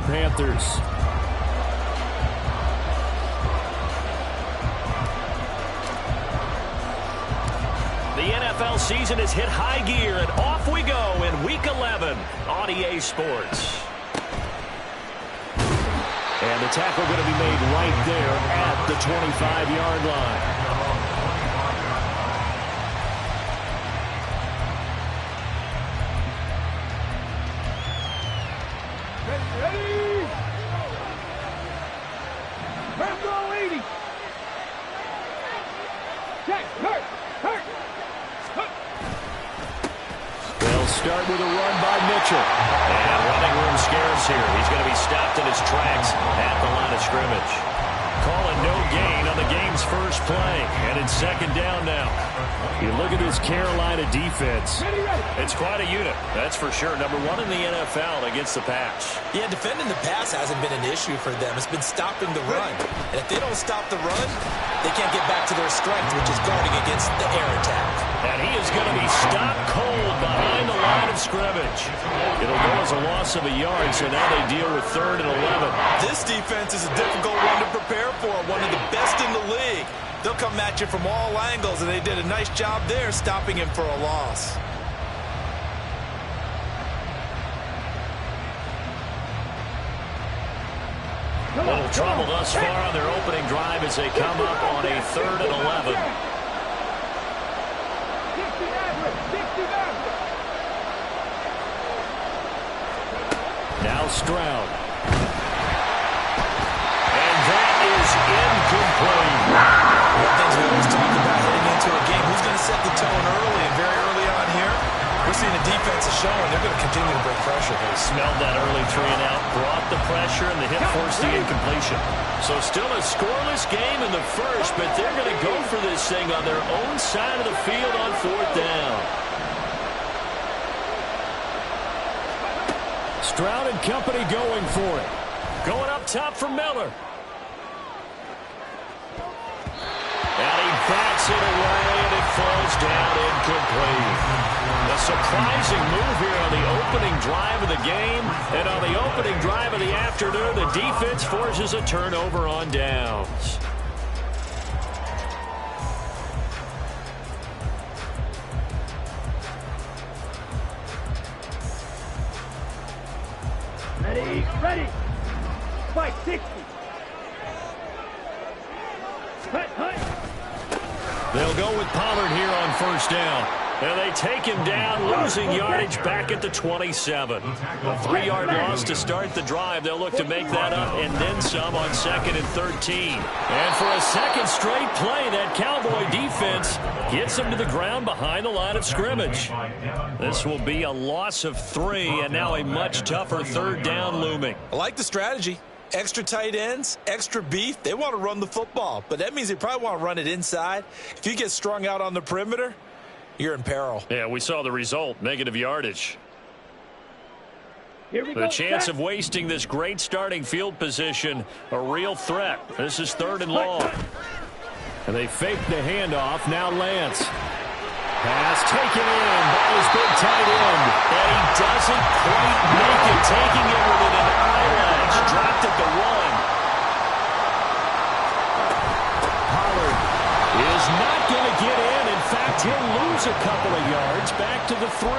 Panthers. The NFL season has hit high gear, and off we go in Week 11 on EA Sports. And the tackle going to be made right there at the 25-yard line. Start with a run by Mitchell. And running room scarce here. He's going to be stopped in his tracks at the line of scrimmage. Calling no gain on the game's first play. And it's second down now. You look at this Carolina defense. It's quite a unit, that's for sure. Number one in the NFL against the pass. Yeah, defending the pass hasn't been an issue for them. It's been stopping the run. And if they don't stop the run, they can't get back to their strength, which is guarding against the air attack. And he is going to be stopped cold behind the line of scrimmage. It'll go as a loss of a yard, so now they deal with 3rd and 11. This defense is a difficult one to prepare for, one of the best in the league. They'll come at you from all angles, and they did a nice job there stopping him for a loss. Little trouble thus far on their opening drive as they come up on a 3rd and 11. Now Stroud. And that is incomplete. One thing we always talk about heading into a game, who's going to set the tone early and very early on here? We're seeing the defense is showing they're going to continue to bring pressure. They smelled that early 3 and out, brought the pressure, and the hit forced the incompletion. So still a scoreless game in the first, but they're going to go for this thing on their own side of the field on 4th down. Stroud and company going for it. Going up top for Miller. And he bats it away, and it falls down incomplete. A surprising move here on the opening drive of the game. And on the opening drive of the afternoon, the defense forces a turnover on downs. Ready. Fight 60. They'll go with Pollard here on 1st down. And they take him down, losing yardage back at the 27. A 3-yard loss to start the drive. They'll look to make that up and then some on 2nd and 13. And for a second straight play, that Cowboy defense gets them to the ground behind the line of scrimmage. This will be a loss of 3, and now a much tougher 3rd down looming. I like the strategy. Extra tight ends, extra beef. They want to run the football, but that means they probably want to run it inside. If you get strung out on the perimeter, you're in peril. Yeah, we saw the result, negative yardage. The chance of wasting this great starting field position, a real threat. This is 3rd and long. And they fake the handoff. Now Lance. Pass taken in by his big tight end. And he doesn't quite make it, taking it with an eyelash. Dropped at the 1. Pollard is not going to get in. In fact, he'll lose a couple of yards back to the 3.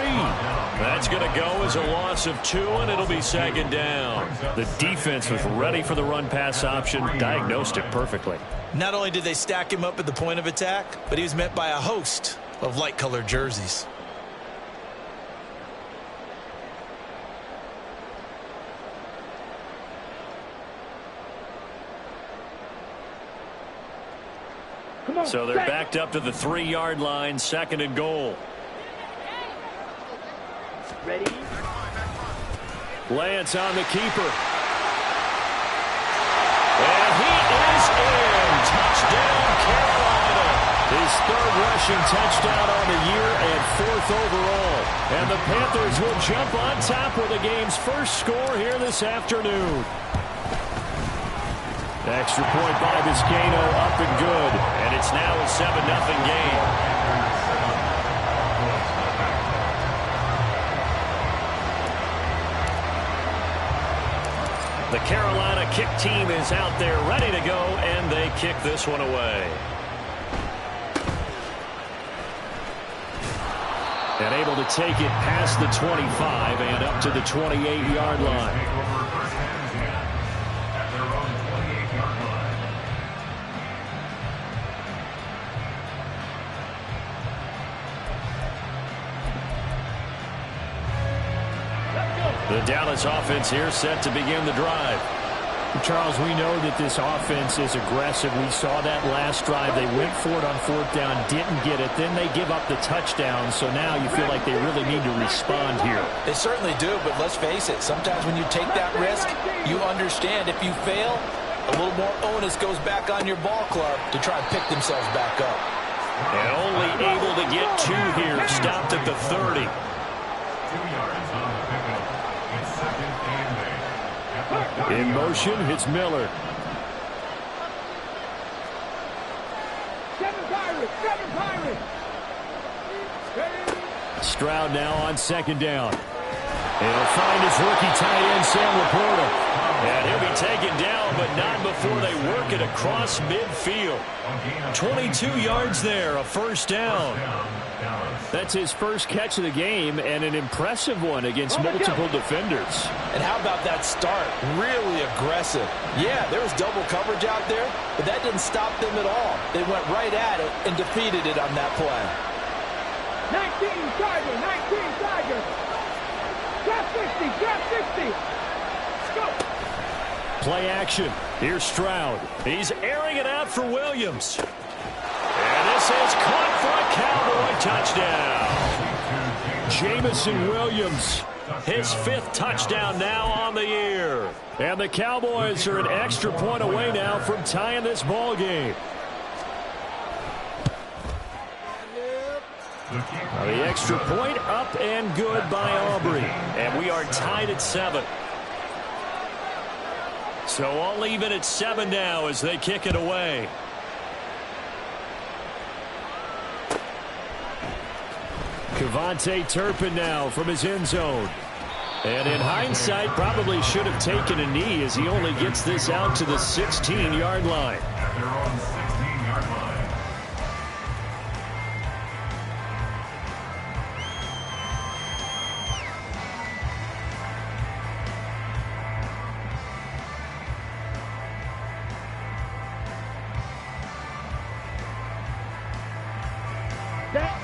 That's going to go as a loss of 2, and it'll be 2nd down. The defense was ready for the run-pass option, diagnosed it perfectly. Not only did they stack him up at the point of attack, but he was met by a host of light-colored jerseys. So they're backed up to the 3-yard line, 2nd and goal. Ready. Lance on the keeper. And he is in. Touchdown, Carolina. His 3rd rushing touchdown on the year and 4th overall. And the Panthers will jump on top with the game's first score here this afternoon. Extra point by Vizcaino, up and good. And it's now a 7-0 game. The Carolina kick team is out there ready to go, and they kick this one away. And able to take it past the 25 and up to the 28-yard line. The Dallas offense here set to begin the drive. Charles, we know that this offense is aggressive. We saw that last drive. They went for it on fourth down, didn't get it. Then they give up the touchdown. So now you feel like they really need to respond here. They certainly do, but let's face it. Sometimes when you take that risk, you understand if you fail, a little more onus goes back on your ball club to try and pick themselves back up. And only able to get 2 here. Stopped at the 30. In motion, it's Miller. Stroud now on second down. He'll find his rookie tight end, Sam Laporta. And he'll be taken down, but not before they work it across midfield. 22 yards there, a first down. That's his first catch of the game, and an impressive one against multiple defenders. And how about that start? Really aggressive. Yeah, there was double coverage out there, but that didn't stop them at all. They went right at it and defeated it on that play. 19 Tiger, 19 Tiger. Drop 60, drop 60. Go. Play action. Here's Stroud. He's airing it out for Williams. And this is caught for a Cowboy touchdown. Jamison Williams. His 5th touchdown now on the year. And the Cowboys are an extra point away now from tying this ball game. The extra point up and good by Aubrey. And we are tied at 7. So all even at 7 now as they kick it away. Kevontae Turpin now from his end zone. And in hindsight, probably should have taken a knee as he only gets this out to the 16-yard line.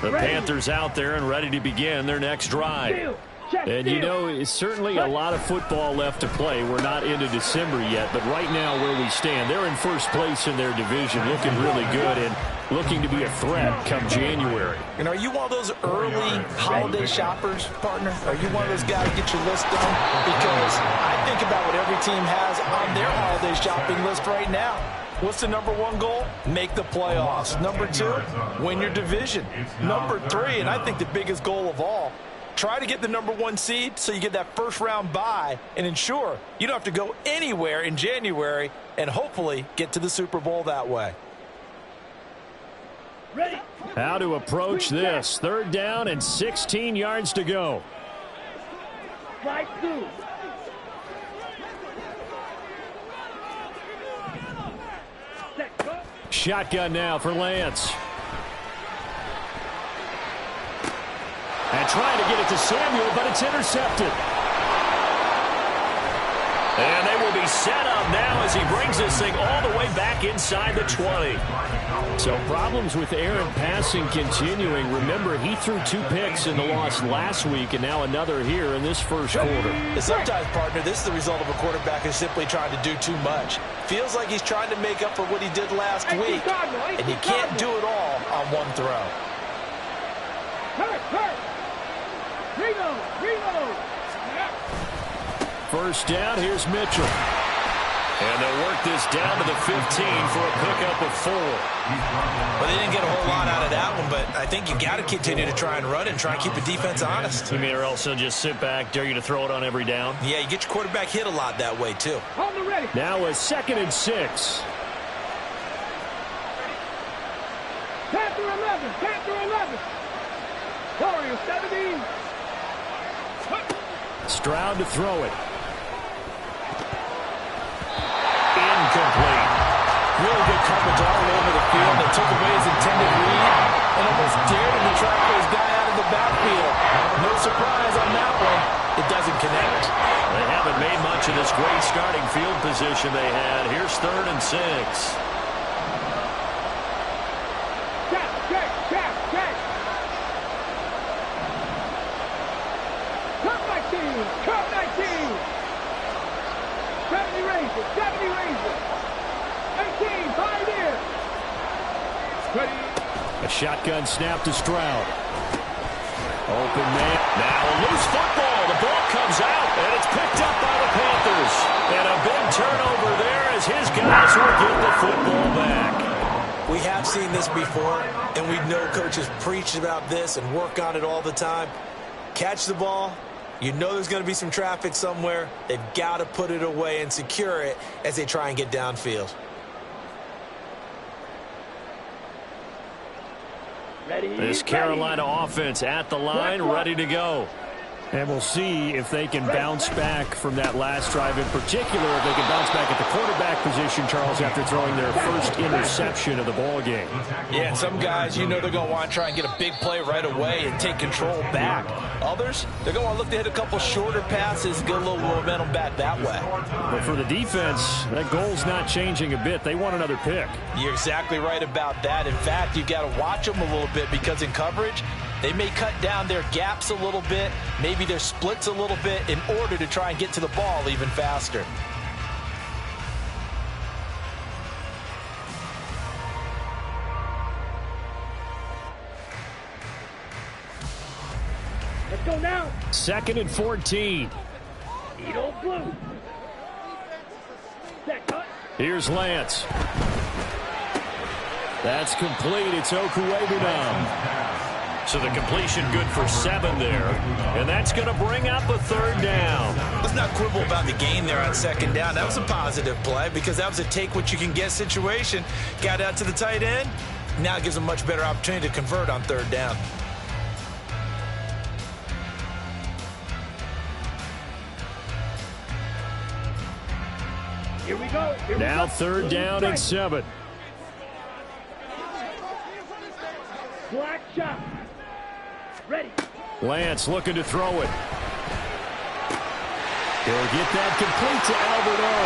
The Panthers out there and ready to begin their next drive. And, you know, it's certainly a lot of football left to play. We're not into December yet, but right now where we stand, they're in first place in their division, looking really good and looking to be a threat come January. And are you one of those early holiday shoppers, partner? Are you one of those guys get your list done? Because I think about what every team has on their holiday shopping list right now. What's the number 1 goal? Make the playoffs. Number 2, win your division. Number 3, and I think the biggest goal of all, try to get the number 1 seed so you get that first-round bye and ensure you don't have to go anywhere in January and hopefully get to the Super Bowl that way. Ready. How to approach this. 3rd down and 16 yards to go. Strike 2. Shotgun now for Lance. And trying to get it to Samuel, but it's intercepted. And they will be set up now as he brings this thing all the way back inside the 20. So problems with Aaron passing continuing. Remember, he threw 2 picks in the loss last week and now another here in this first quarter. And sometimes, partner, this is the result of a quarterback who's simply trying to do too much. Feels like he's trying to make up for what he did last week. And you can't do it all on one throw. Reload. First down, here's Mitchell. And they'll work this down to the 15 for a pickup of 4. Well, they didn't get a whole lot out of that one, but I think you got to continue to try and run and try and keep the defense honest. You mean or else they'll just sit back, dare you to throw it on every down? Yeah, you get your quarterback hit a lot that way, too. On the ready. Now a 2nd and 6. Panther 11. Panther 11. Warrior 17. Stroud to throw it. coverage all over the field. They took away his intended read and almost dared him to try to put his guy out of the backfield. No surprise on that one. It doesn't connect. They haven't made much of this great starting field position they had. Here's 3rd and 6. Check. Cut 19. 70 raises. 18, 5 here. Ready. A shotgun snap to Stroud. Open man. Now a loose football. The ball comes out, and it's picked up by the Panthers. And a big turnover there as his guys will get the football back. We have seen this before, and we know coaches preach about this and work on it all the time. Catch the ball. You know there's going to be some traffic somewhere. They've got to put it away and secure it as they try and get downfield. This Carolina offense at the line, ready to go. And we'll see if they can bounce back from that last drive, in particular if they can bounce back at the quarterback position, Charles, after throwing their first interception of the ball game. Yeah, and some guys, you know they're going to want to try and get a big play right away and take control back. Others, they're going to want to look to hit a couple shorter passes, get a little momentum back that way. But for the defense, that goal's not changing a bit. They want another pick. You're exactly right about that. In fact, you've got to watch them a little bit because in coverage, they may cut down their gaps a little bit, maybe their splits a little bit in order to try and get to the ball even faster. Let's go now. 2nd and 14. Eat old blue. Set cut. Here's Lance. That's complete. It's Okuwebunam. So the completion good for 7 there. And that's going to bring up a 3rd down. Let's not quibble about the gain there on 2nd down. That was a positive play because that was a take-what-you-can-get situation. Got out to the tight end. Now it gives them a much better opportunity to convert on 3rd down. Here we go. Now 3rd down and 7. Black shot. Ready. Lance looking to throw it. He'll get that complete to Albert O.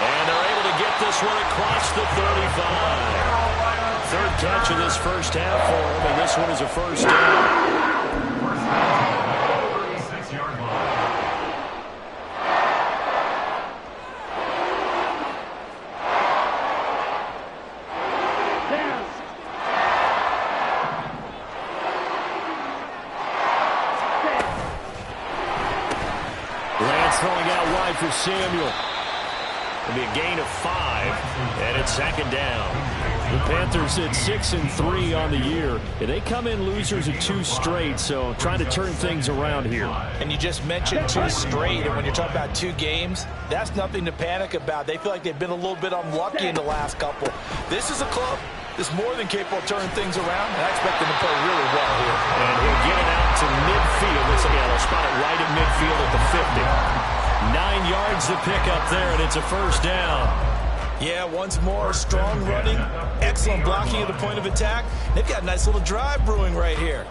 And they're able to get this one across the 35. 3rd catch of this first half for him, and this one is a 1st down. Throwing out wide for Samuel. It'll be a gain of 5, and it's 2nd down. The Panthers at 6-3 on the year. And they come in losers of 2 straight, so trying to turn things around here. And you just mentioned 2 straight, and when you're talking about 2 games, that's nothing to panic about. They feel like they've been a little bit unlucky in the last couple. This is a club that's more than capable of turning things around, and I expect them to play really well here. And he'll get it out to midfield. Looks like they'll spot it right at midfield at the 50. 9 yards to pick up there, and it's a 1st down. Yeah, once more, strong running, excellent blocking at the point of attack. They've got a nice little drive brewing right here.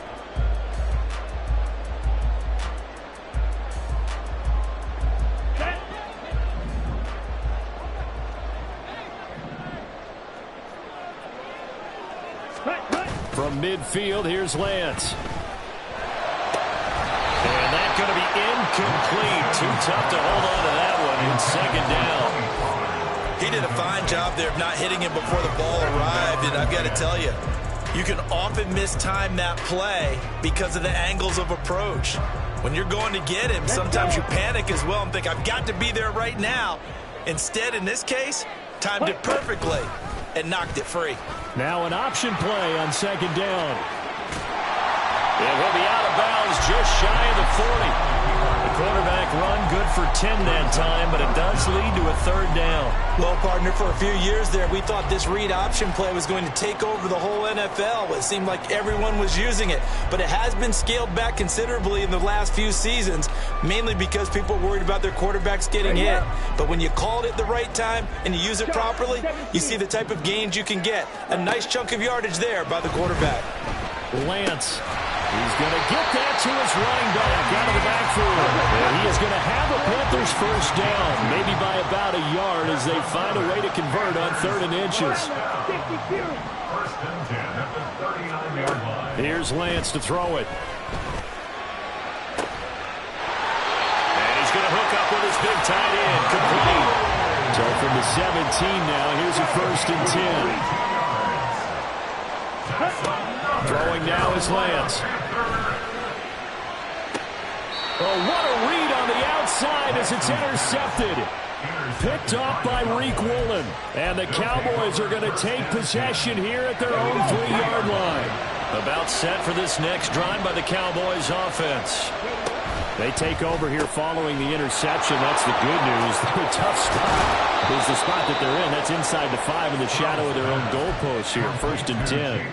From midfield, here's Lance. And that's going to be incomplete. Too tough to hold on to that one. It's 2nd down. He did a fine job there of not hitting him before the ball arrived, and I've got to tell you, you can often mistime that play because of the angles of approach. When you're going to get him, sometimes you panic as well and think, I've got to be there right now. Instead, in this case, timed it perfectly and knocked it free. Now an option play on 2nd down. And he'll be out of bounds just shy of the 40. The quarterback run good for 10 that time, but it does lead to a third down. Well, partner, for a few years there, we thought this read option play was going to take over the whole NFL. It seemed like everyone was using it, but it has been scaled back considerably in the last few seasons, mainly because people are worried about their quarterbacks getting hit. But when you called it the right time and you use it properly, you see the type of gains you can get. A nice chunk of yardage there by the quarterback. Lance. He's going to get that to his running back out of the backfield. And he is going to have a Panthers first down, maybe by about a yard as they find a way to convert on 3rd and inches. Here's Lance to throw it. And he's going to hook up with his big tight end, complete. So from the 17 now, here's a 1st and 10. Throwing now is Lance. Oh, what a read on the outside as it's intercepted. Picked off by Reek Woolen. And the Cowboys are going to take possession here at their own 3-yard line. About set for this next drive by the Cowboys offense. They take over here following the interception. That's the good news. The tough spot is the spot that they're in. That's inside the 5 in the shadow of their own goalpost here. 1st and 10.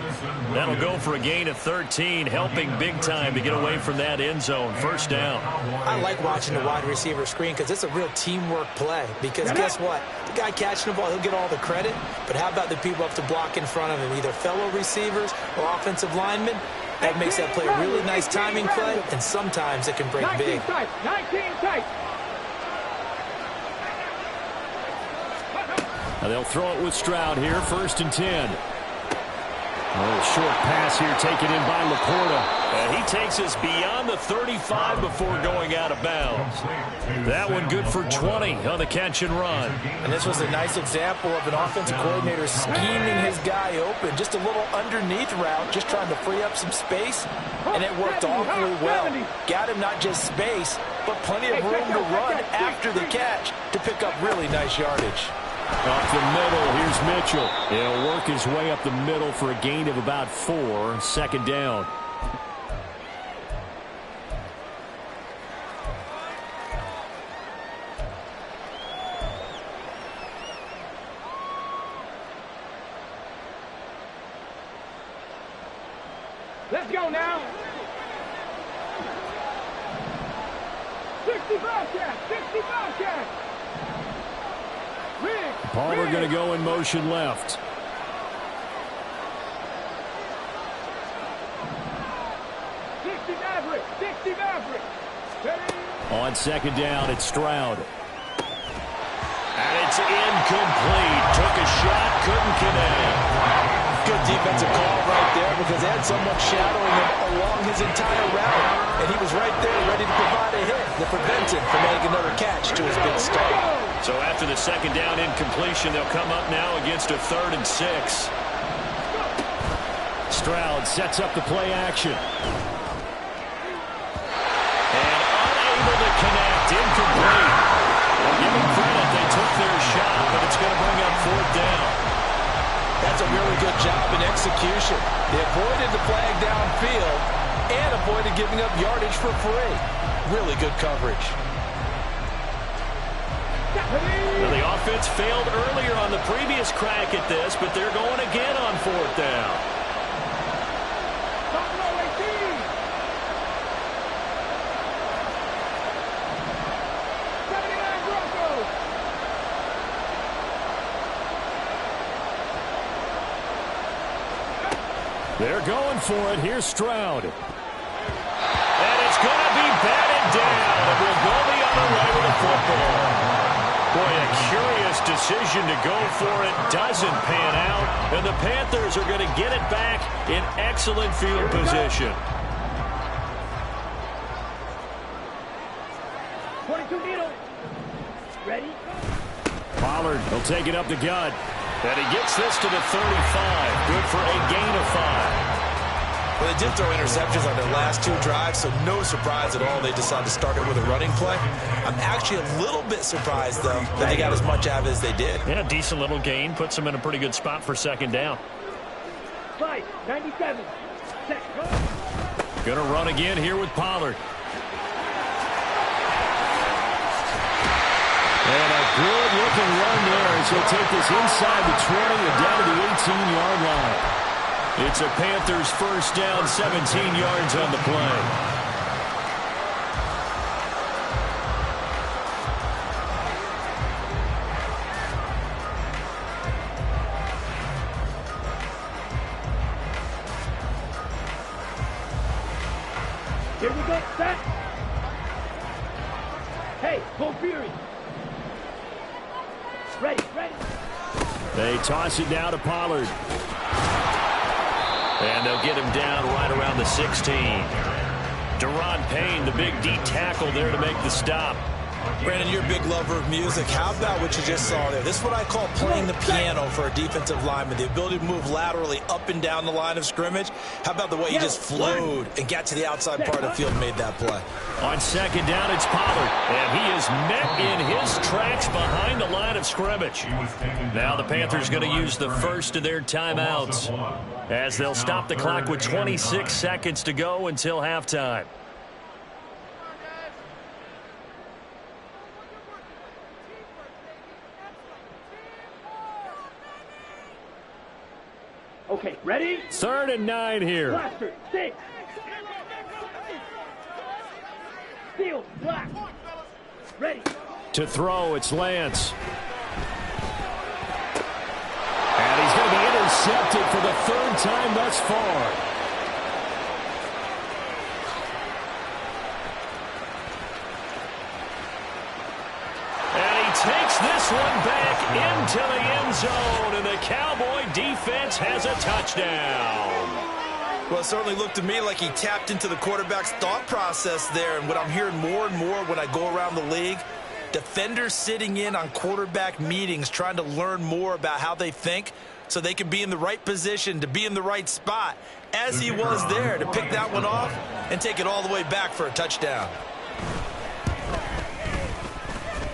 That'll go for a gain of 13, helping big time to get away from that end zone. 1st down. I like watching the wide receiver screen because it's a real teamwork play. Because guess what? The guy catching the ball, he'll get all the credit. But how about the people up to block in front of him, either fellow receivers or offensive linemen? That makes that play a really nice timing play, and sometimes it can break big. 19 tight. Now they'll throw it with Stroud here, 1st and 10. A little short pass here taken in by Laporta. And he takes us beyond the 35 before going out of bounds. That one good for 20 on the catch and run. And this was a nice example of an offensive coordinator scheming his guy open. Just a little underneath route, just trying to free up some space. And it worked awfully well. Got him not just space, but plenty of room to run after the catch to pick up really nice yardage. Up the middle, here's Mitchell. He'll work his way up the middle for a gain of about 4. 2nd down. Let's go now. 65 catch. Palmer going to go in motion left. On 2nd down, it's Stroud. And it's incomplete. Took a shot, couldn't connect. Good defensive call right there because they had someone shadowing him along his entire route. And he was right there ready to provide a hit to prevent him from making another catch to his big start. So after the 2nd down incompletion, they'll come up now against a 3rd and 6. Stroud sets up the play action. And unable to connect, incomplete. Well, give them credit, they took their shot, but it's going to bring up 4th down. That's a really good job in execution. They avoided the flag downfield and avoided giving up yardage for free. Really good coverage. Well, the offense failed earlier on the previous crack at this, but they're going again on 4th down. They're going for it. Here's Stroud. And it's going to be batted down, and we'll go the other way with the football. Boy, a curious decision to go for it. Doesn't pan out, and the Panthers are going to get it back in excellent field position. 22 needle. Ready? Pollard, he'll take it up the gut. And he gets this to the 35. Good for a gain of 5. Well, they did throw interceptions on their last 2 drives, so no surprise at all they decided to start it with a running play. I'm actually a little bit surprised, though, that they got as much out of it as they did. Yeah, decent little gain. Puts them in a pretty good spot for 2nd down. 5, 97. Set, go. Going to run again here with Pollard. And a good-looking run there as he'll take this inside the 20 and down to the 18-yard line. It's a Panthers first down, 17 yards on the play. Here we go, set. Hey, go Fury. Ready, ready. They toss it down to Pollard. And they'll get him down right around the 16. Deron Payne, the big D tackle there to make the stop. Brandon, you're a big lover of music. How about what you just saw there? This is what I call playing the piano for a defensive lineman. The ability to move laterally up and down the line of scrimmage. How about the way he just flowed and got to the outside part of the field and made that play? On second down, it's Pollard. And he is met in his tracks behind the line of scrimmage. Now the Panthers going to use the first of their timeouts as they'll stop the clock with 26 seconds to go until halftime. Okay, ready? 3rd and 9 here. Blaster, 6. Steel, black. Ready. To throw, it's Lance. And he's going to be intercepted for the 3rd time thus far. And he takes this one back into the end zone, and the Cowboy defense has a touchdown. Well, it certainly looked to me like he tapped into the quarterback's thought process there. And what I'm hearing more and more when I go around the league, defenders sitting in on quarterback meetings trying to learn more about how they think so they can be in the right position to be in the right spot, as he was there to pick that one off and take it all the way back for a touchdown.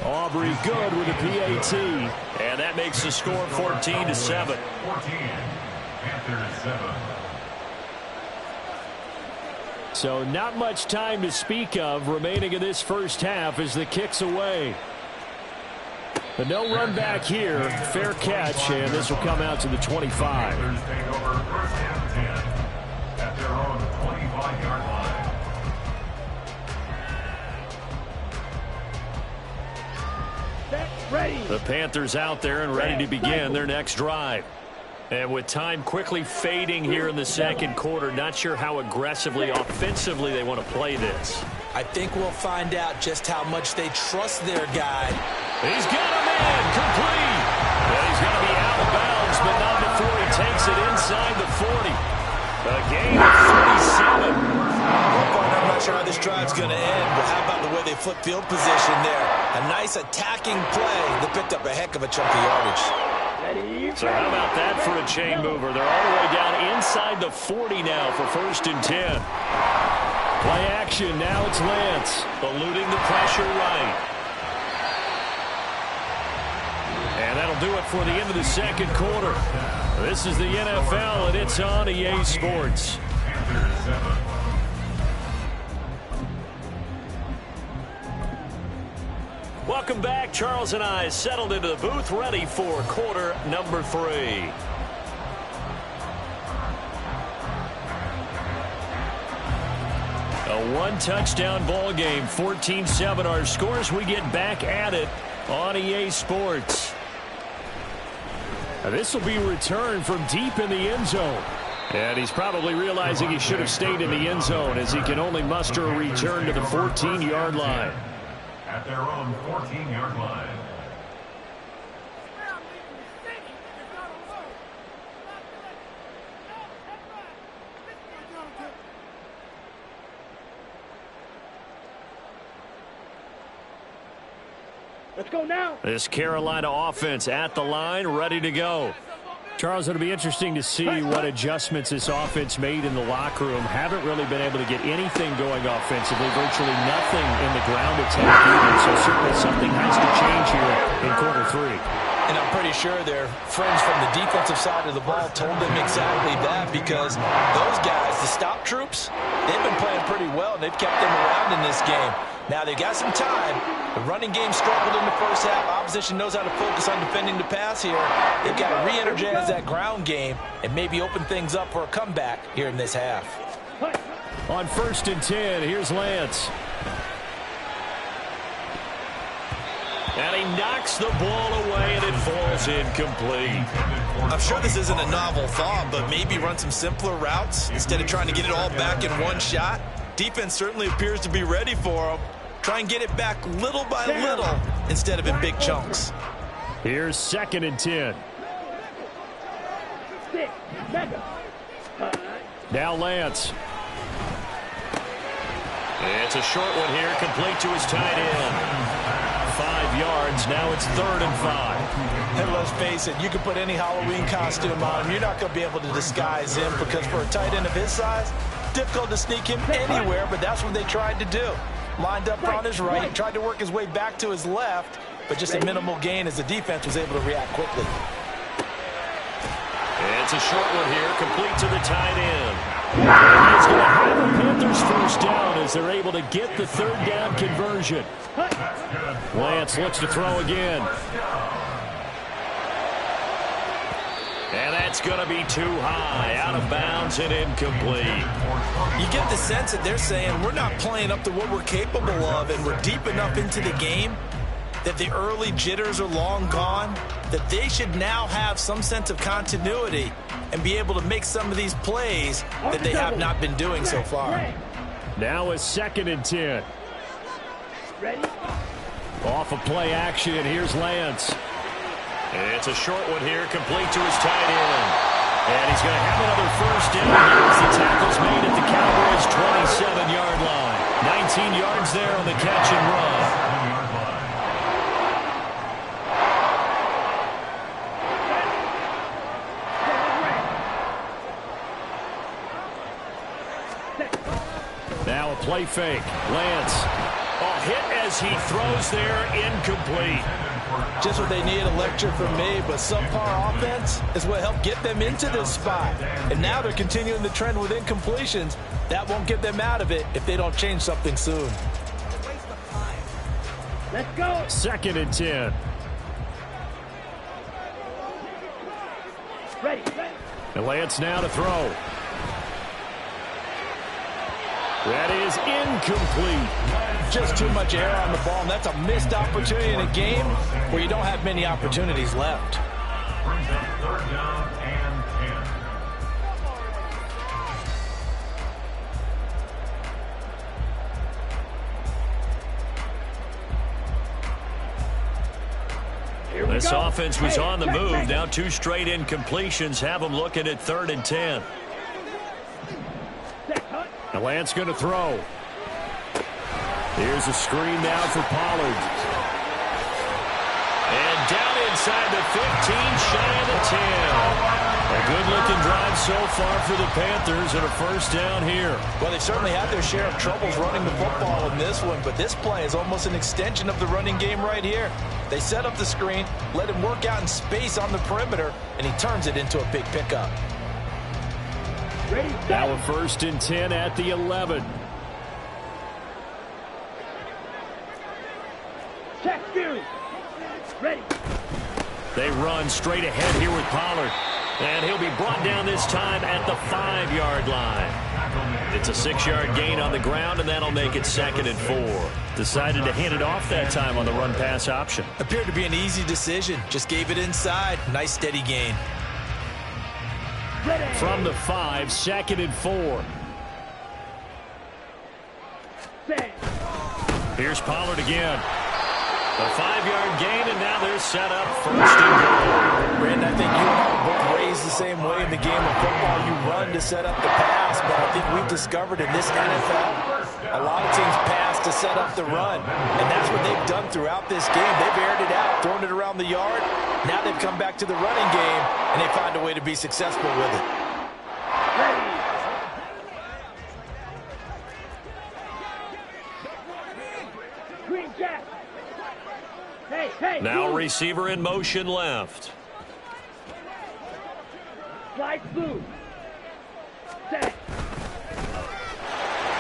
Aubrey good with a PAT. And that makes the score 14-7. 14. Panthers 7. So not much time to speak of remaining in this first half as the kick's away. But no run back here. Fair catch, and this will come out to the 25. Panthers take over first and 10 at their own 25-yard line. Set, ready. The Panthers out there and ready to begin their next drive. And with time quickly fading here in the second quarter, not sure how aggressively, offensively they want to play this. I think we'll find out just how much they trust their guy. He's got a man complete. And he's going to be out of bounds, but not before he takes it inside the 40. A gain of 37. I'm not sure how this drive's going to end, but how about the way they flip field position there? A nice attacking play that picked up a heck of a chunk of yardage. Ready. So how about that for a chain mover? They're all the way down inside the 40 now for 1st and 10. Play action. Now it's Lance. Eluding the pressure right. And that'll do it for the end of the second quarter. This is the NFL, and it's on EA Sports. Panthers 7. Welcome back. Charles and I settled into the booth, ready for quarter number 3. A one-touchdown ball game, 14-7 our scores. We get back at it on EA Sports. Now this will be returned from deep in the end zone. And he's probably realizing he should have stayed in the end zone as he can only muster a return to the 14-yard line. At their own 14-yard line. Let's go now. This Carolina offense at the line, ready to go. Charles, it'll be interesting to see what adjustments this offense made in the locker room. Haven't really been able to get anything going offensively, virtually nothing in the ground attack either. So certainly something has to change here in quarter 3. And I'm pretty sure their friends from the defensive side of the ball told them exactly that, because those guys, the stop troops, they've been playing pretty well, and they've kept them around in this game. Now, they've got some time. The running game struggled in the first half. Opposition knows how to focus on defending the pass here. They've got to re-energize that ground game and maybe open things up for a comeback here in this half. On 1st and 10, here's Lance. And he knocks the ball away, and it falls incomplete. I'm sure this isn't a novel thought, but maybe run some simpler routes instead of trying to get it all back in one shot. Defense certainly appears to be ready for him. Try and get it back little by little instead of in big chunks. Here's 2nd and 10. Now Lance. It's a short one here, complete to his tight end. 5 yards, now it's 3rd and 5. And let's face it, you can put any Halloween costume on him. You're not going to be able to disguise him, because for a tight end of his size, difficult to sneak him anywhere, but that's what they tried to do. Lined up on his right, tried to work his way back to his left, but just a minimal gain as the defense was able to react quickly. It's a short one here, complete to the tight end. He's going to have the Panthers first down as they're able to get the 3rd down conversion. Lance looks to throw again. And that's going to be too high, out of bounds and incomplete. You get the sense that they're saying we're not playing up to what we're capable of, and we're deep enough into the game that the early jitters are long gone, that they should now have some sense of continuity and be able to make some of these plays that they have not been doing so far. Now it's 2nd and 10. Ready? Off of play action, and here's Lance. It's a short one here, complete to his tight end. And he's going to have another first down here as the tackle's made at the Cowboys' 27-yard line. 19 yards there on the catch and run. Now a play fake. Lance. Oh, hit as he throws there, incomplete. Just what they need, a lecture from me, but subpar offense is what helped get them into this spot. And now they're continuing the trend with incompletions. That won't get them out of it if they don't change something soon. Let's go. 2nd and 10. Ready. And Lance now to throw. That is incomplete. Just too much air on the ball, and that's a missed opportunity in a game where you don't have many opportunities left. Brings up 3rd down and 10. This offense was on the move. Now 2 straight incompletions have them looking at 3rd and 10. And Lance going to throw. Here's a screen now for Pollard. And down inside the 15, shy of the 10. A good-looking drive so far for the Panthers, and a first down here. Well, they certainly had their share of troubles running the football in this one, but this play is almost an extension of the running game right here. They set up the screen, let him work out in space on the perimeter, and he turns it into a big pickup. Ready, Now a 1st and 10 at the 11. check Fury. Ready. They run straight ahead here with Pollard. And he'll be brought down this time at the 5-yard line. It's a 6-yard gain on the ground, and that'll make it 2nd and 4. Decided to hand it off that time on the run-pass option. Appeared to be an easy decision. Just gave it inside. Nice steady gain. Ready. From the 5, 2nd and 4. Set. Here's Pollard again. A 5-yard gain, and now they're set up 1st and goal. Brandon, I think you and I were both raised the same way in the game of football. You run to set up the pass, but I think we've discovered in this NFL, a lot of teams pass to set up the run, and that's what they've done throughout this game. They've aired it out, thrown it around the yard. Now they've come back to the running game, and they find a way to be successful with it. Ready. Green Jack. Hey. Now receiver in motion left. Slide through. Set.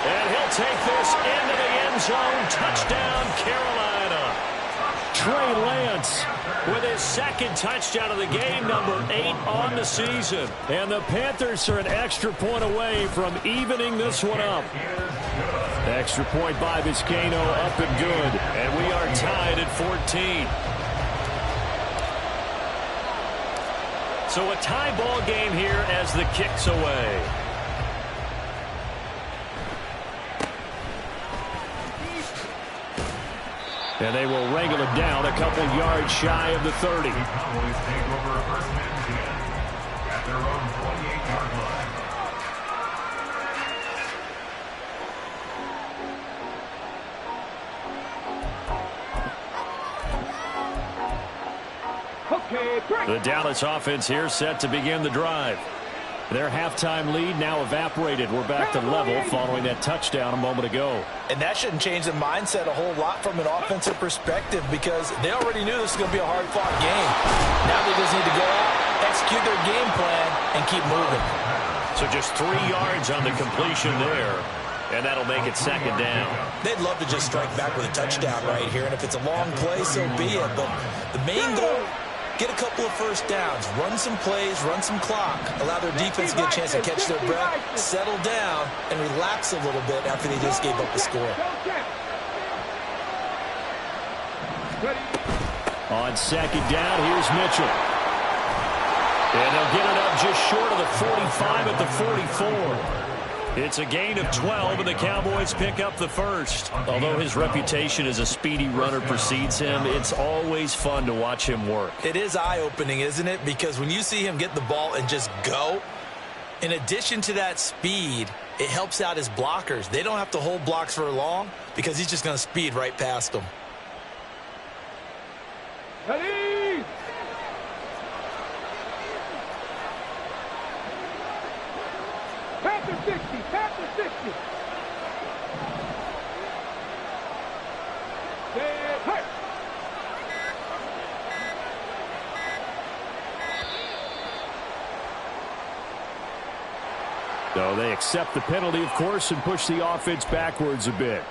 And he'll take this into the end zone. Touchdown, Carolina. Trey Lance with his second touchdown of the game, number 8 on the season. And the Panthers are an extra point away from evening this one up. Extra point by Vizcaino, up and good. And we are tied at 14. So a tie ball game here as the kick's away. And they will wrangle it down a couple yards shy of the 30. Cowboys take over first and 10 at their own 28-yard line. Okay, break. The Dallas offense here set to begin the drive. Their halftime lead now evaporated. We're back to level following that touchdown a moment ago. And that shouldn't change the mindset a whole lot from an offensive perspective because they already knew this was going to be a hard-fought game. Now they just need to go out, execute their game plan, and keep moving. So just 3 yards on the completion there, and that'll make it second down. They'd love to just strike back with a touchdown right here, and if it's a long play, so be it. But the main goal, get a couple of first downs, run some plays, run some clock, allow their defense to get a chance to catch their breath, settle down, and relax a little bit after they just gave up the score. On second down, here's Mitchell. And they'll get it up just short of the 45 at the 44. It's a gain of 12, and the Cowboys pick up the first. Although his reputation as a speedy runner precedes him, it's always fun to watch him work. It is eye-opening, isn't it? Because when you see him get the ball and just go, in addition to that speed, it helps out his blockers. They don't have to hold blocks for long because he's just going to speed right past them. Ready? Panther 60, Panther 60. Set, hurt. So they accept the penalty, of course, and push the offense backwards a bit.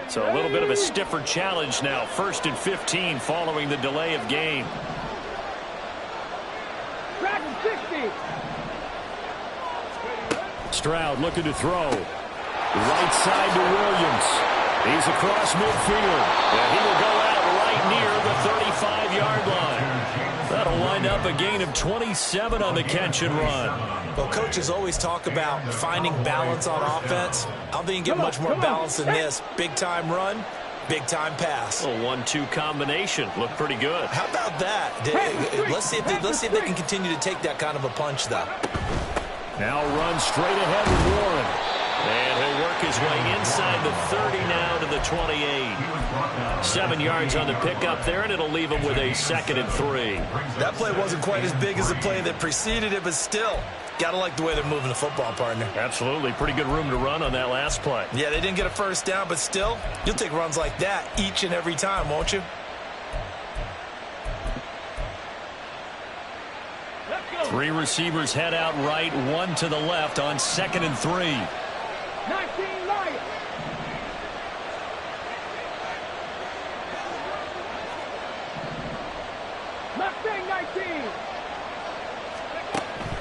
So a little bit of a stiffer challenge now. 1st and 15 following the delay of game. Dragon 60. Stroud looking to throw. Right side to Williams. He's across midfield. And he will go out right near the 35-yard line. That'll wind up a gain of 27 on the catch and run. Well, coaches always talk about finding balance on offense. I don't think you get much more balance than this. Big-time run, big-time pass. A 1-2 combination. Looked pretty good. How about that? Let's see if they can continue to take that kind of a punch, though. Now run straight ahead with Warren. And he'll work his way inside the 30 now to the 28. 7 yards on the pickup there, and it'll leave him with a 2nd and 3. That play wasn't quite as big as the play that preceded it, but still, got to like the way they're moving the football, partner. Absolutely. Pretty good room to run on that last play. Yeah, they didn't get a first down, but still, you'll take runs like that each and every time, won't you? 3 receivers head out right, 1 to the left on 2nd and 3. 19 Lions. Mustang 19.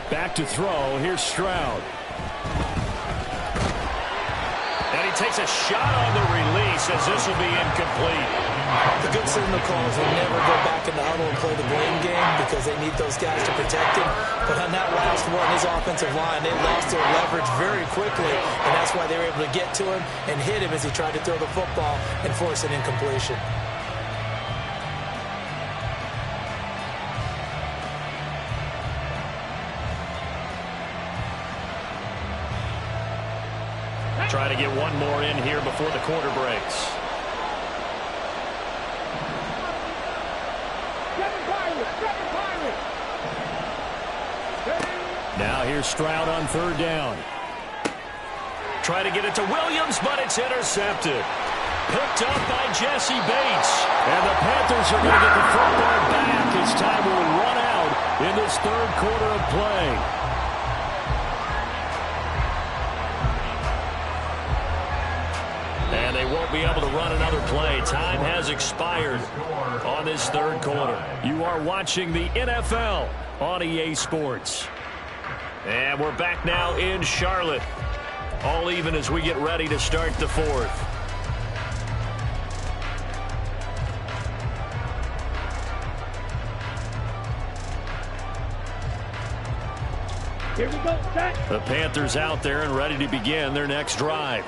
Back to throw. Here's Stroud. And he takes a shot on the release as this will be incomplete. The good signal calls will never go back in the huddle and play the blame game because they need those guys to protect him. But on that last one, his offensive line, they lost their leverage very quickly, and that's why they were able to get to him and hit him as he tried to throw the football and force an incompletion. Try to get one more in here before the quarter breaks. Now here's Stroud on 3rd down. Try to get it to Williams, but it's intercepted. Picked up by Jesse Bates. And the Panthers are going to get the football back as time will run out in this third quarter of play. And they won't be able to run another play. Time has expired on this third quarter. You are watching the NFL on EA Sports. And we're back now in Charlotte. All even as we get ready to start the fourth. Here we go, set. The Panthers out there and ready to begin their next drive.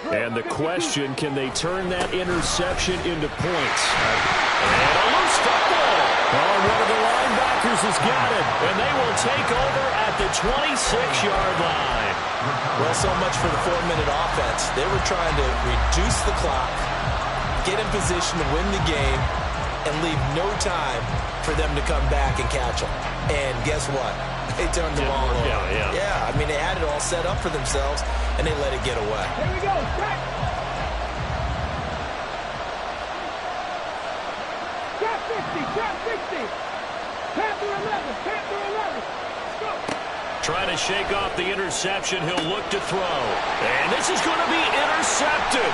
And the question, can they turn that interception into points? And a loose football. Oh, one of the linebackers has got it. And they will take over at the 26-yard line. Well, so much for the 4-minute offense. They were trying to reduce the clock, get in position to win the game, and leave no time for them to come back and catch them. And guess what? They turned the ball over. Yeah, I mean, they had it all set up for themselves, and they let it get away. Here we go, set. Trap 50, trap 60. Panther 11, Panther 11. Go. Trying to shake off the interception. He'll look to throw. And this is going to be intercepted.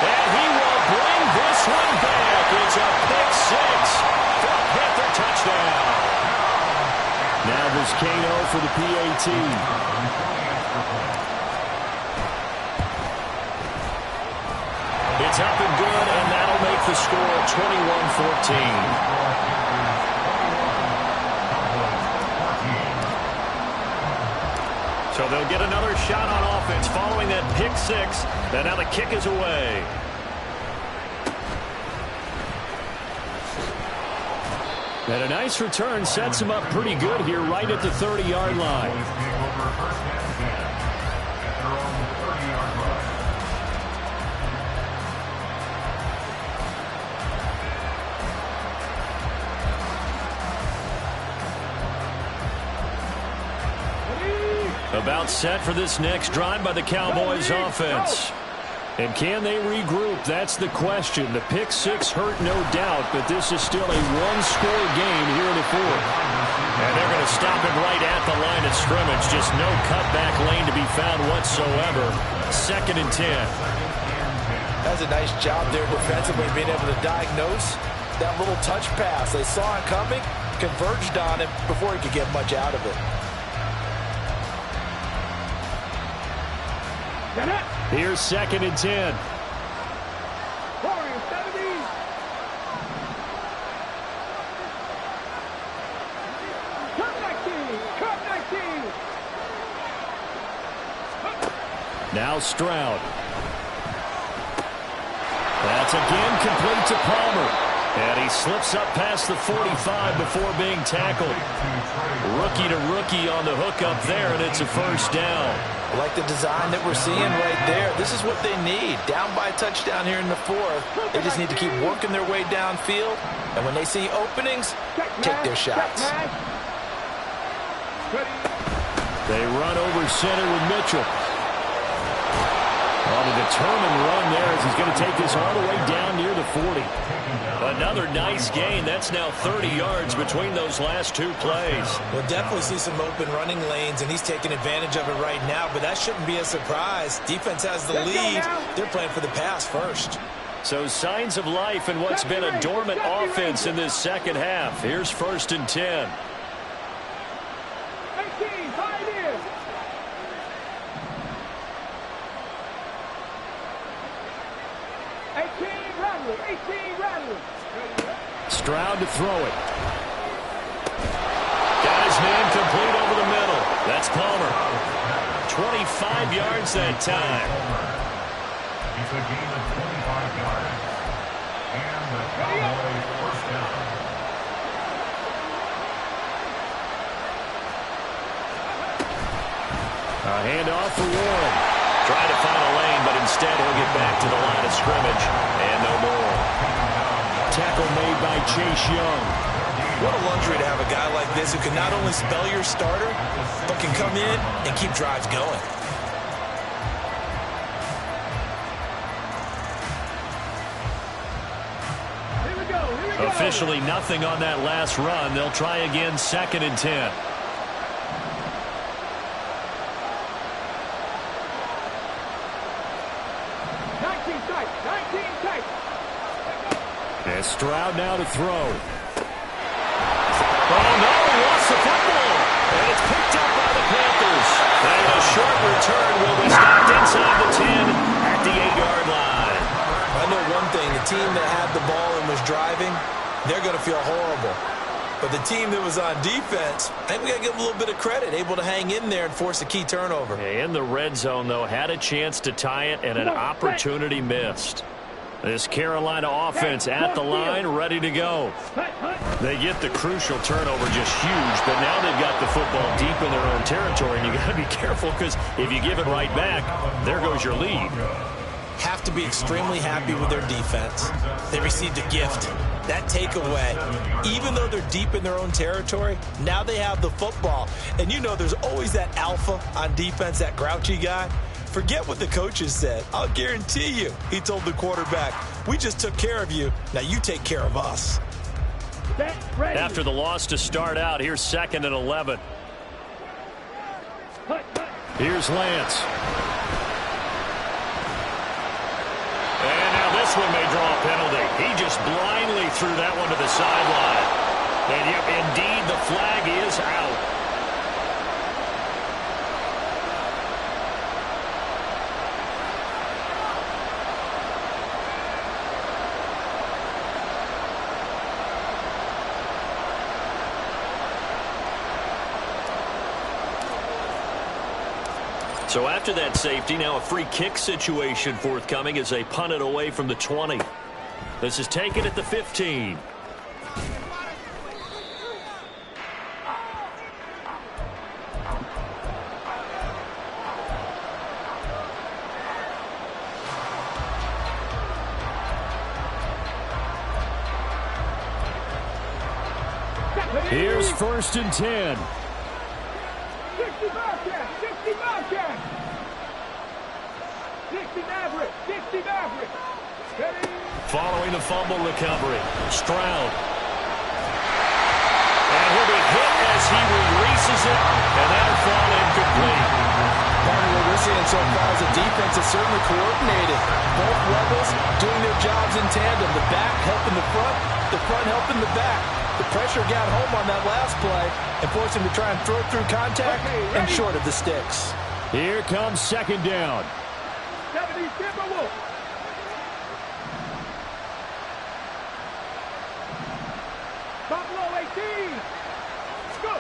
And he will bring this one back. It's a pick six for a Panther touchdown. Now Vizcaino for the PAT. It's up and good, and that'll make the score 21-14. So they'll get another shot on offense following that pick six. And now the kick is away. And a nice return sets him up pretty good here right at the 30-yard line. About set for this next drive by the Cowboys offense. And can they regroup? That's the question. The pick six hurt, no doubt, but this is still a one-score game here in the fourth. And they're going to stop him right at the line of scrimmage. Just no cutback lane to be found whatsoever. 2nd and 10. That's a nice job there defensively, being able to diagnose that little touch pass. They saw it coming, converged on him before he could get much out of it. Here's 2nd and 10. Now Stroud. That's again complete to Palmer. And he slips up past the 45 before being tackled. Rookie to rookie on the hook up there, and it's a first down. I like the design that we're seeing right there. This is what they need. Down by a touchdown here in the fourth. They just need to keep working their way downfield. And when they see openings, take their shots. They run over center with Mitchell. On a determined run there as he's going to take this all the way down near the 40. Another nice gain. That's now 30 yards between those last two plays. We'll definitely see some open running lanes, and he's taking advantage of it right now, but that shouldn't be a surprise. Defense has the lead. They're playing for the pass first. So signs of life in what's been a dormant offense in this second half. Here's 1st and 10. 18, high it is. Stroud to throw it. Got his man complete over the middle. That's Palmer. 25 yards that time. It's a gain of 25 yards. And the Cowboys first down. A handoff for Warren. Trying to find a lane, but instead he'll get back to the line of scrimmage. And no more. Tackle made by Chase Young. What a luxury to have a guy like this who can not only spell your starter, but can come in and keep drives going. Officially nothing on that last run. They'll try again, 2nd and 10. And Stroud now to throw. Oh, no, he lost the football. And it's picked up by the Panthers. And a short return will be stopped inside the 10 at the 8-yard line. I know one thing. The team that had the ball and was driving, they're going to feel horrible. But the team that was on defense, I think we got to give them a little bit of credit, able to hang in there and force a key turnover. In the red zone, though, had a chance to tie it and an opportunity missed. This Carolina offense at the line, ready to go. They get the crucial turnover, just huge, but now they've got the football deep in their own territory, and you got to be careful because if you give it right back, there goes your lead. Have to be extremely happy with their defense. They received a gift. That takeaway, even though they're deep in their own territory, now they have the football. And you know there's always that alpha on defense, that grouchy guy. Forget what the coaches said. I'll guarantee you, he told the quarterback, we just took care of you. Now you take care of us. After the loss to start out, here's 2nd and 11. Here's Lance. And now this one may draw a penalty. He just blindly threw that one to the sideline. And yep, indeed, the flag is out. So after that safety, now a free kick situation forthcoming as they punt it away from the 20. This is taken at the 15. Here's 1st and 10. 60 Bobcats! 60 Bobcats! 60 Maverick! 60 Maverick! Ready? Following the fumble recovery, Stroud. And he'll be hit as he releases it, and that'll fall incomplete. Partner, what we're seeing so far is a defense that's certainly coordinated. Both levels doing their jobs in tandem. The back helping the front helping the back. The pressure got home on that last play and forced him to try and throw through contact and short of the sticks. Here comes 2nd down. 70 Timberwolves! Buffalo 18! Go!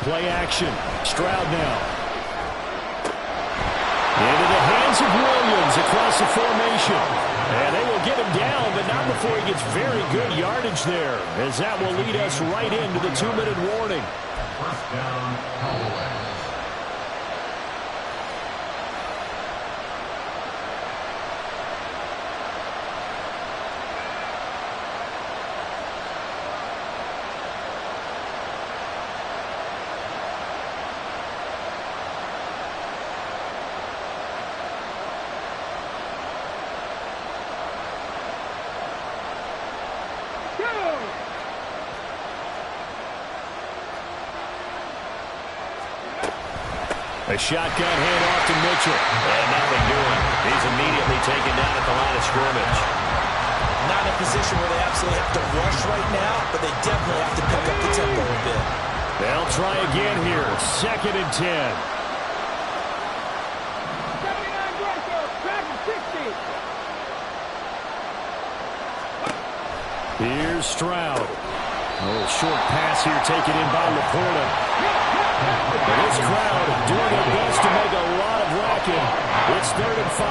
Play action. Stroud now. Into the hands of Williams across the formation. And they will get him down, but not before he gets very good yardage there, as that will lead us right into the 2-minute warning. 1st down, Cowboys. A shotgun handoff to Mitchell. And nothing doing. He's immediately taken down at the line of scrimmage. Not in a position where they absolutely have to rush right now, but they definitely have to pick up the tempo a bit. They'll try again here. 2nd and 10. 79 Draco! Back to 60! Here's Stroud. A little short pass here taken in by Laporta. And this crowd doing their best to make a lot of racket. It's 3rd and 5.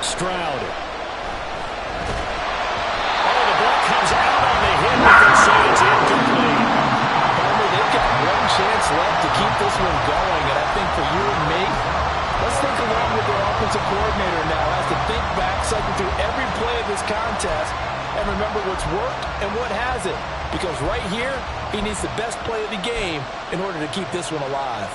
Stroud. Oh, the ball comes out on the hit, but they say it's incomplete. They've got one chance left to keep this one going, and I think for you and me, Let's think along with their offensive coordinator now as to think back, cycle through every play of this contest, and remember what's worked and what hasn't. Because right here, he needs the best play of the game in order to keep this one alive.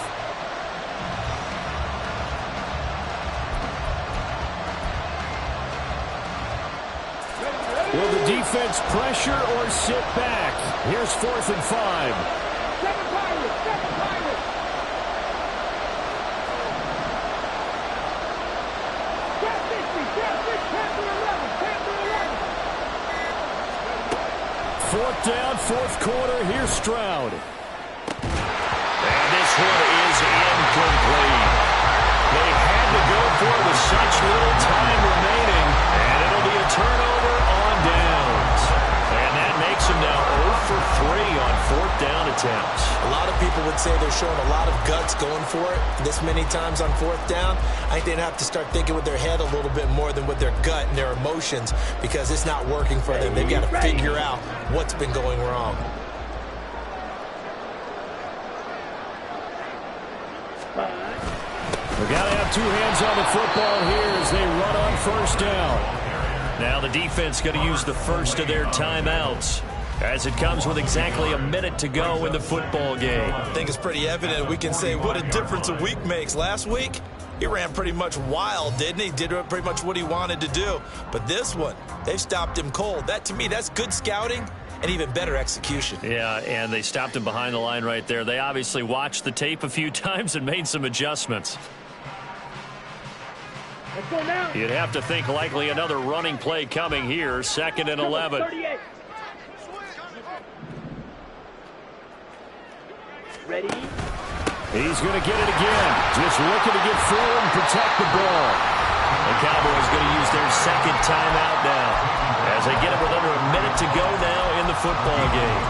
Will the defense pressure or sit back? Here's 4th and 5. Second Pirates, second Pirates. Trap 60, Panther 11, Panther 11. 4th down, 4th quarter. Here's Stroud. And this one is incomplete. They had to go for it with such little time remaining, and it'll be a turnover on downs. And that makes them now 0 for 3 on 4th down attempts. A lot of people would say they're showing a lot of guts going for it this many times on 4th down. I think they'd have to start thinking with their head a little bit more than with their gut and their emotions because it's not working for them. They've got to figure out what's been going wrong. We've got to have two hands on the football here as they run on 1st down. Now the defense going to use the first of their timeouts as it comes with exactly a minute to go in the football game. I think it's pretty evident we can say what a difference a week makes. Last week, he ran pretty much wild, didn't he? Did pretty much what he wanted to do. But this one, they've stopped him cold. That, to me, that's good scouting and even better execution. Yeah, and they stopped him behind the line right there. They obviously watched the tape a few times and made some adjustments. Let's go now. You'd have to think likely another running play coming here, 2nd and 11. 38. Ready? He's going to get it again. Just looking to get through and protect the ball. The Cowboys going to use their second timeout now as they get it with under a minute to go now in the football game.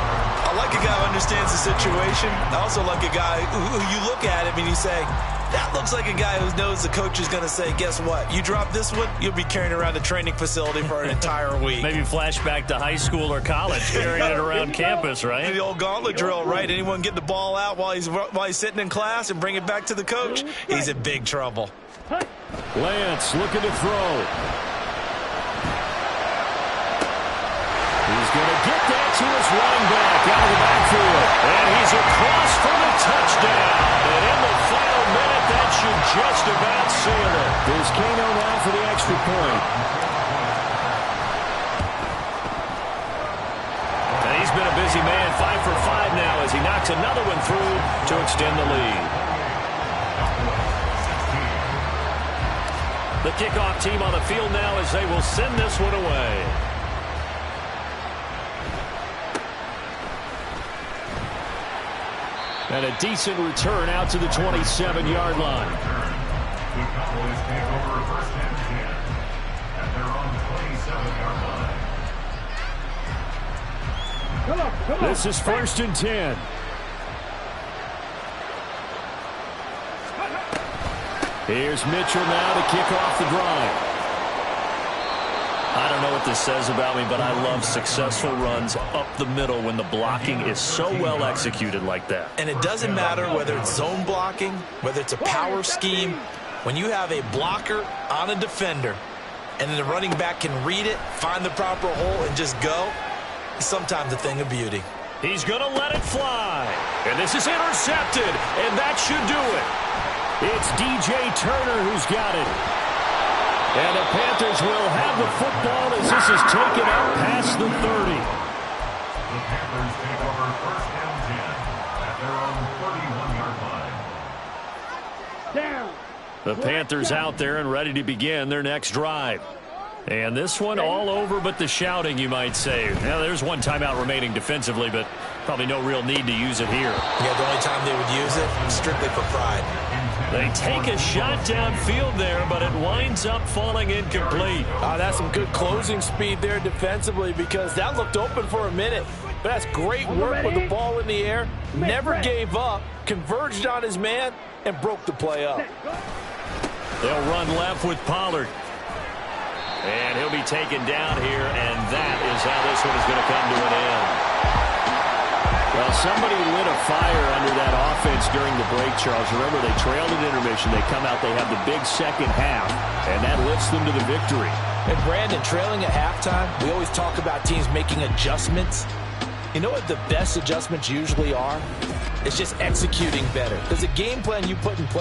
I like a guy who understands the situation. I also like a guy who you look at him and you say, that looks like a guy who knows the coach is going to say, guess what? You drop this one, you'll be carrying around a training facility for an entire week. Maybe flashback to high school or college, carrying it around campus, right? The old gauntlet drill, right? Anyone get the ball out while he's sitting in class and bring it back to the coach? He's in big trouble. Lance looking to throw. He's going to get that to his running back out of the backfield. And he's across for the touchdown. And in the final minute, that should just about seal it. There's Kano now for the extra point. And he's been a busy man, 5 for 5 now as he knocks another one through to extend the lead. The kickoff team on the field now as they will send this one away. And a decent return out to the 27-yard line. The Cowboys take over 1st and 10 at their own 27-yard line. Come on. This is 1st and 10. Here's Mitchell now to kick off the drive. I don't know what this says about me, but I love successful runs up the middle when the blocking is so well executed like that. And it doesn't matter whether it's zone blocking, whether it's a power scheme. When you have a blocker on a defender and then the running back can read it, find the proper hole, and just go, it's sometimes a thing of beauty. He's going to let it fly. And this is intercepted, and that should do it. It's DJ Turner who's got it. And the Panthers will have the football as this is taken up past the 30. The Panthers take over 1st and 10 at their own 41-yard line. Down. The Panthers out there and ready to begin their next drive. And this one all over but the shouting, you might say. Now, there's one timeout remaining defensively, but probably no real need to use it here. Yeah, the only time they would use it, strictly for pride. They take a shot downfield there, but it winds up falling incomplete. That's some good closing speed there defensively because that looked open for a minute. But that's great work with the ball in the air. Never gave up, converged on his man, and broke the play up. They'll run left with Pollard. And he'll be taken down here, and that is how this one is going to come to an end. Well, somebody lit a fire under that offense during the break, Charles. Remember, they trailed at intermission. They come out, they have the big second half, and that lifts them to the victory. And Brandon, trailing at halftime, we always talk about teams making adjustments. You know what the best adjustments usually are? It's just executing better. There's a game plan you put in place.